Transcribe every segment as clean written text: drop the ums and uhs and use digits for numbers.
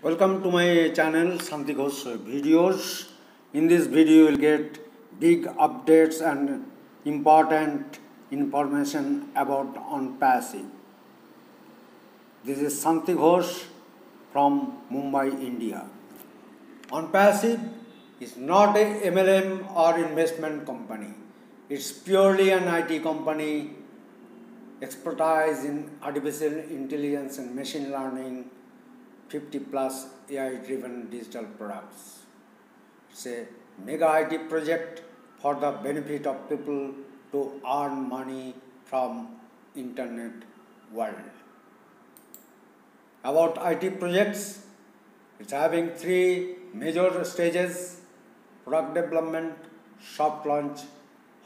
Welcome to my channel Shanti Ghosh videos. In this video you will get big updates and important information about OnPassive. This is Shanti Ghosh from Mumbai, India. OnPassive is not a MLM or investment company. It's purely an IT company, expertise in artificial intelligence and machine learning, 50 plus AI driven digital products. It's a mega IT project for the benefit of people to earn money from internet world. About IT projects, it's having three major stages: product development, soft launch,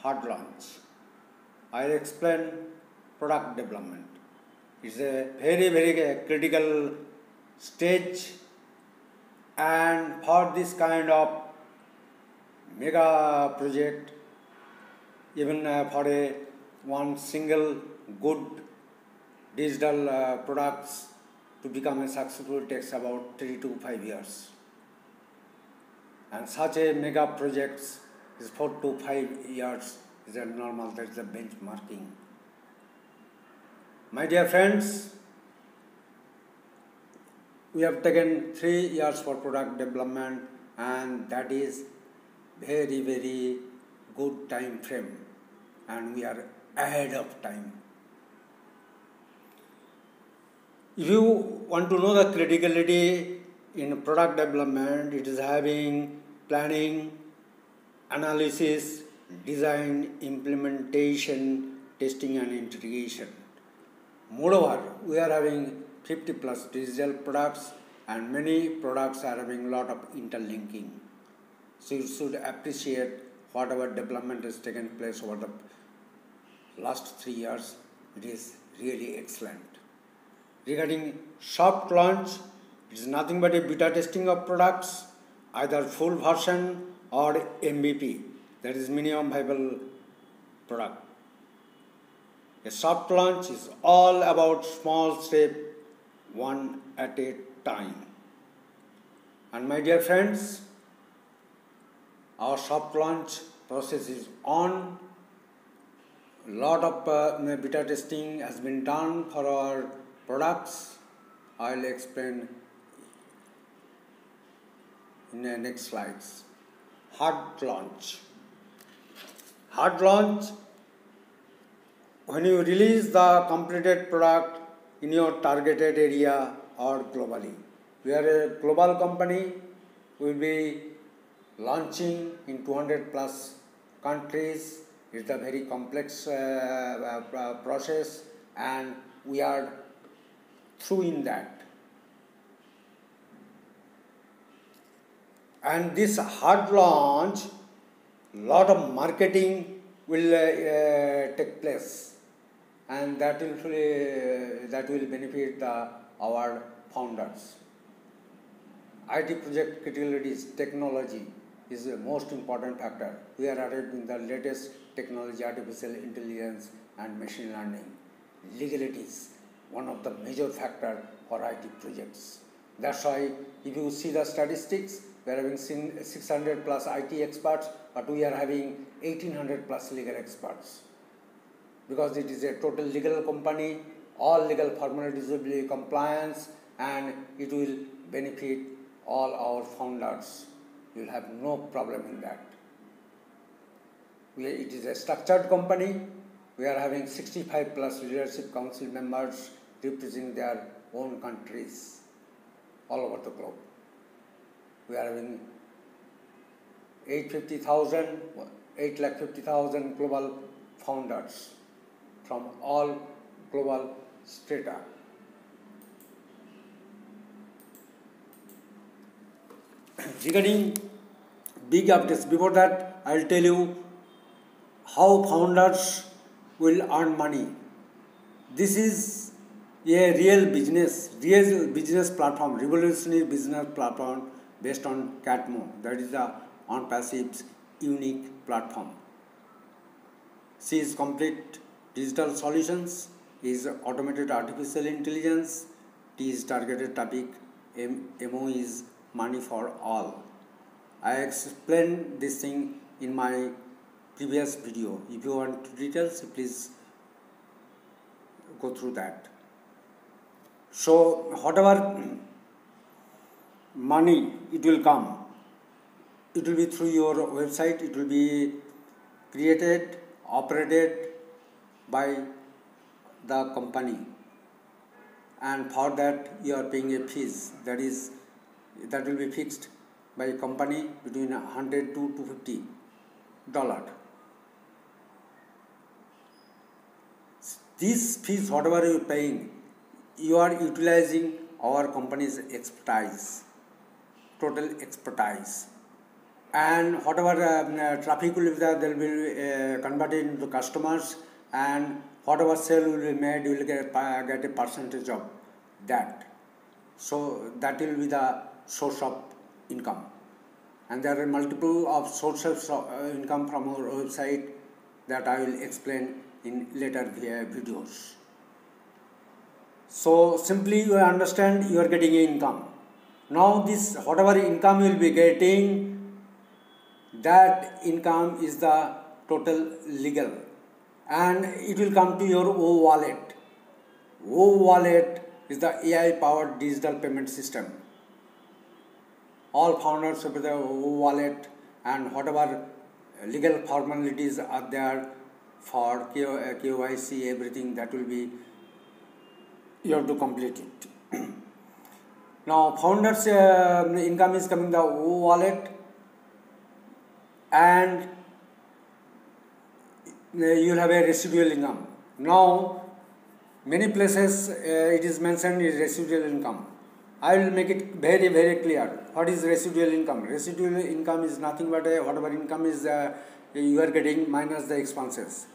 hard launch. I'll explain product development. It's a very critical stage, and for this kind of mega project, even for a one single good digital products to become a successful takes about 3 to 5 years, and such a mega projects is 4 to 5 years is a normal. That's the benchmarking. My dear friends, we have taken 3 years for product development, and that is very good time frame, and we are ahead of time. If you want to know the criticality in product development, it is having planning, analysis, design, implementation, testing and integration. Moreover, we are having 50 plus digital products, and many products are having a lot of interlinking. So you should appreciate whatever development has taken place over the last 3 years. It is really excellent. Regarding soft launch, it is nothing but a beta testing of products, either full version or MVP, that is minimum viable product. A soft launch is all about small step, one at a time. And my dear friends, our soft launch process is on. A lot of beta testing has been done for our products. I'll explain in the next slides. Hard launch. Hard launch, when you release the completed product in your targeted area or globally. We are a global company. We will be launching in 200 plus countries. It's a very complex process, and we are through in that. And this hard launch, lot of marketing will take place, and that will benefit our founders. IT project criticality is technology is the most important factor. We are adopting the latest technology, artificial intelligence and machine learning. Legality is one of the major factor for IT projects. That's why if you see the statistics, we are having 600 plus IT experts, but we are having 1800 plus legal experts. Because it is a total legal company, all legal formalities will be compliance, and it will benefit all our founders. You will have no problem in that. It is a structured company. We are having 65 plus leadership council members representing their own countries all over the globe. We are having 850,000 global founders from all global strata. Regarding big updates, before that I will tell you how founders will earn money. This is a real business platform, revolutionary business platform based on CATMO. That is the OnPassive's unique platform. C is complete digital solutions, is automated artificial intelligence, T is targeted traffic MO is money for all. I explained this thing in my previous video. If you want details, please go through that. So whatever money it will come, it will be through your website. It will be created, operated by the company, and for that you are paying a fees that will be fixed by company between $100 to $250. These fees, whatever you are paying, you are utilizing our company's expertise, total expertise, and whatever traffic will be there, they will be converted into customers, and whatever sale will be made, you will get a percentage of that. So that will be the source of income, and there are multiple of sources of income from our website that I will explain in later videos. So simply you understand, you are getting income. Now this whatever income you will be getting, that income is the total legal, and it will come to your O-Wallet. O-Wallet is the AI powered digital payment system. All founders of the O-Wallet, and whatever legal formalities are there for KYC, everything that will be, you have to complete it. Now founders income is coming the O-Wallet, and you will have a residual income. Now many places it is mentioned is residual income. I will make it very clear. What is residual income? Residual income is nothing but whatever income is you are getting minus the expenses.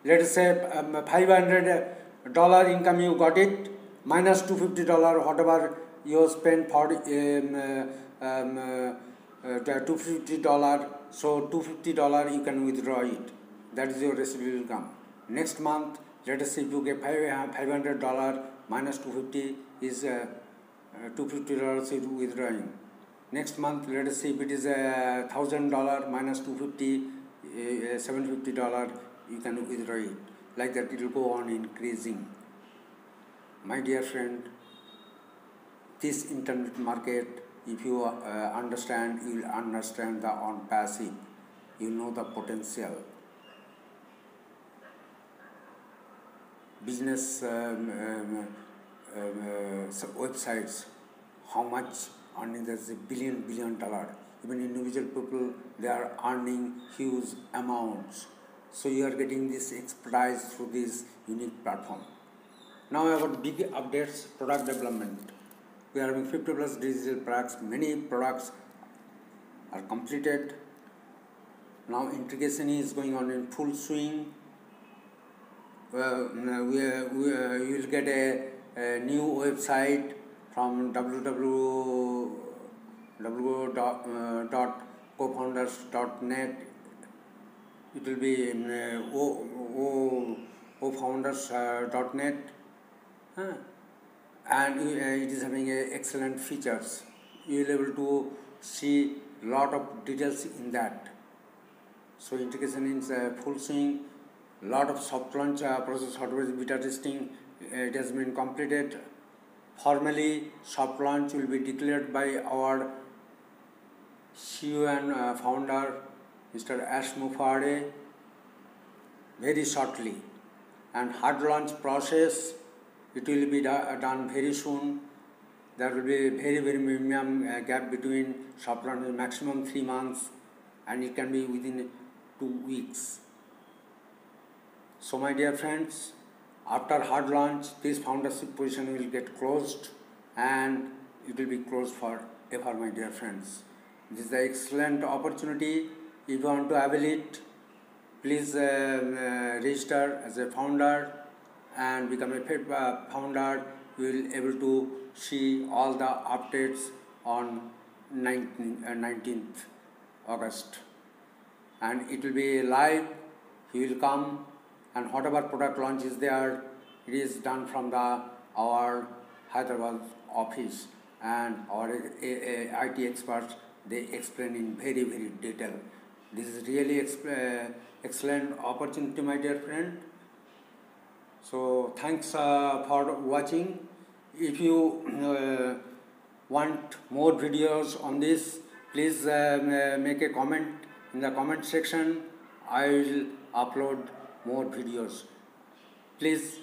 Let us say $500 income you got it, minus $250 whatever you spend for $250. So $250 you can withdraw it. That is your residual income. Next month, let us say if you get $500 minus $250 is $250 you withdrawing. Next month, let us say if it is $1,000 minus $250, $750 you can withdraw it. Like that, it will go on increasing. My dear friend, this internet market, if you understand, you will understand the on passive. You know the potential. Business websites, how much earning? There's a billion dollar. Even individual people, they are earning huge amounts. So you are getting this expertise through this unique platform. Now about big updates, product development. We are having 50 plus digital products. Many products are completed. Now integration is going on in full swing. We will get a new website from www.cofounders.net. It will be ofounders.net, and it is having excellent features. You will be able to see lot of details in that. So integration is full swing. Lot of soft launch process hardware beta testing it has been completed. Formally, soft launch will be declared by our CEO and founder, Mr. Ash Mufareh, very shortly. And hard launch process, it will be done very soon. There will be very minimum gap between soft launch, maximum 3 months, and it can be within 2 weeks. So my dear friends, after hard launch, this foundership position will get closed, and it will be closed forever, my dear friends. This is an excellent opportunity. If you want to avail it, please register as a founder and become a paid founder. You will be able to see all the updates on 19th August. And it will be live. He will come, and whatever product launch is there, it is done from our Hyderabad office, and our IT experts, they explain in very detail. This is really excellent opportunity, my dear friend. So thanks for watching. If you want more videos on this, please make a comment in the comment section. I will upload more videos. Please